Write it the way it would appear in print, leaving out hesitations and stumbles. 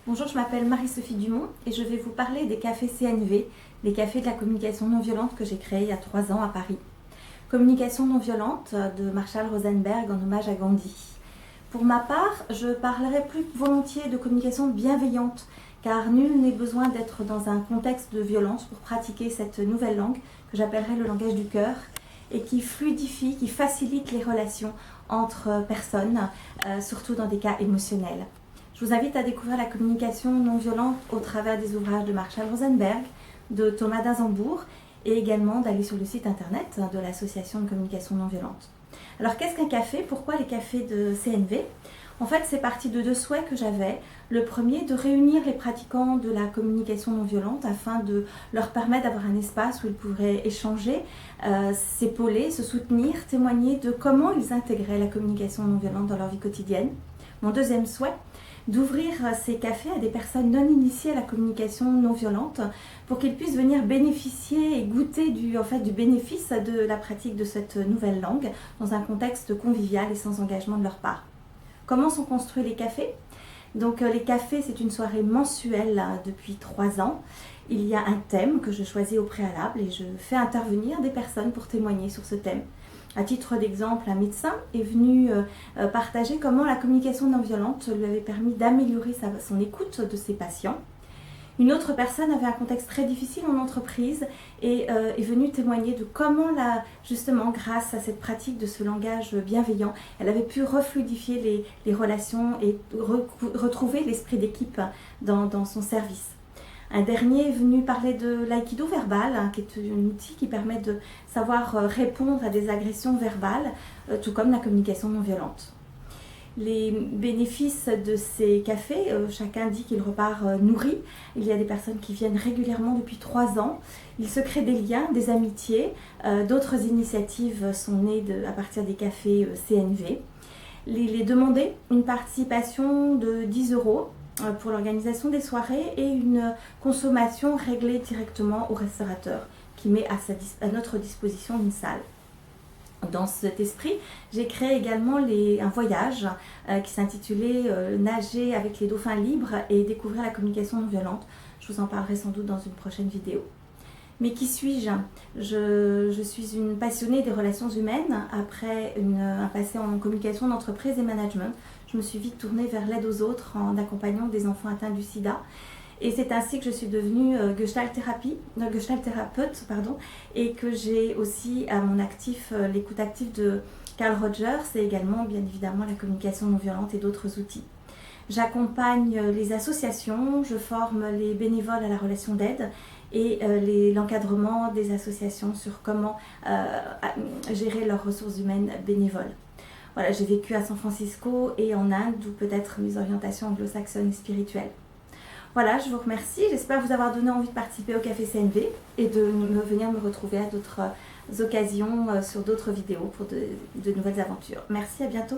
Bonjour, je m'appelle Marie-Sophie Dumont et je vais vous parler des cafés CNV, les cafés de la communication non violente que j'ai créés il y a 3 ans à Paris. Communication non violente de Marshall Rosenberg en hommage à Gandhi. Pour ma part, je parlerai plus volontiers de communication bienveillante, car nul n'est besoin d'être dans un contexte de violence pour pratiquer cette nouvelle langue que j'appellerai le langage du cœur et qui fluidifie, qui facilite les relations entre personnes, surtout dans des cas émotionnels. Je vous invite à découvrir la communication non violente au travers des ouvrages de Marshall Rosenberg, de Thomas d'Azembourg et également d'aller sur le site internet de l'association de communication non violente. Alors qu'est-ce qu'un café? Pourquoi les cafés de CNV? En fait, c'est parti de 2 souhaits que j'avais. Le premier, de réunir les pratiquants de la communication non violente afin de leur permettre d'avoir un espace où ils pourraient échanger, s'épauler, se soutenir, témoigner de comment ils intégraient la communication non violente dans leur vie quotidienne. Mon deuxième souhait, d'ouvrir ces cafés à des personnes non initiées à la communication non violente pour qu'ils puissent venir bénéficier et goûter du bénéfice de la pratique de cette nouvelle langue dans un contexte convivial et sans engagement de leur part. Comment sont construits les cafés? Donc les cafés, c'est une soirée mensuelle depuis 3 ans. Il y a un thème que je choisis au préalable et je fais intervenir des personnes pour témoigner sur ce thème. À titre d'exemple, un médecin est venu partager comment la communication non violente lui avait permis d'améliorer son écoute de ses patients. Une autre personne avait un contexte très difficile en entreprise et est venue témoigner de comment, justement, grâce à cette pratique de ce langage bienveillant, elle avait pu refluidifier les relations et retrouver l'esprit d'équipe dans son service. Un dernier est venu parler de l'aïkido verbal, qui est un outil qui permet de savoir répondre à des agressions verbales, tout comme la communication non violente. Les bénéfices de ces cafés, chacun dit qu'il repart nourri. Il y a des personnes qui viennent régulièrement depuis 3 ans. Il se crée des liens, des amitiés. D'autres initiatives sont nées à partir des cafés CNV. Il est demandé une participation de 10 € pour l'organisation des soirées et une consommation réglée directement au restaurateur qui met à notre disposition une salle. Dans cet esprit, j'ai créé également un voyage qui s'intitulait Nager avec les dauphins libres et découvrir la communication non violente. Je vous en parlerai sans doute dans une prochaine vidéo. Mais qui suis-je? Je suis une passionnée des relations humaines. Après un passé en communication d'entreprise et management, je me suis vite tournée vers l'aide aux autres en accompagnant des enfants atteints du sida. Et c'est ainsi que je suis devenue Gestalt thérapeute, et que j'ai aussi à mon actif l'écoute active de Carl Rogers et également bien évidemment la communication non violente et d'autres outils. J'accompagne les associations, je forme les bénévoles à la relation d'aide et l'encadrement des associations sur comment gérer leurs ressources humaines bénévoles. Voilà, j'ai vécu à San Francisco et en Inde, d'où peut-être mes orientations anglo-saxonnes et spirituelles. Voilà, je vous remercie. J'espère vous avoir donné envie de participer au Café CNV et de venir me retrouver à d'autres occasions sur d'autres vidéos pour de nouvelles aventures. Merci, à bientôt.